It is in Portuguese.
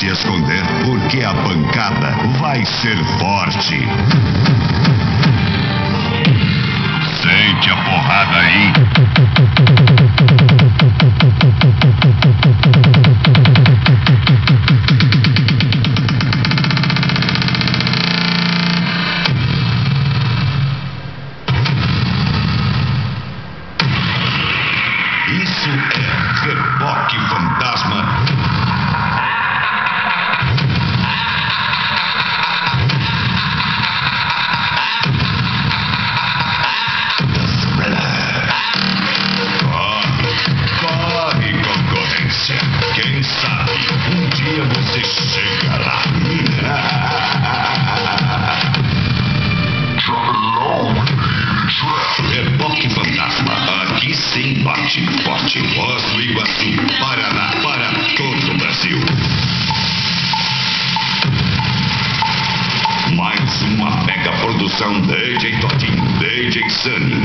se esconder, porque a pancada vai ser forte. Sente a porrada aí. Isso é Reboque Fantasma. Corre, concorrência. Quem sabe um dia você chega lá. Reboque Fantasma. Aqui sim bate forte. Foz do Iguaçu, Paraná, para todo o Brasil. Mais uma mega produção DJ Totinho, DJ Sunny.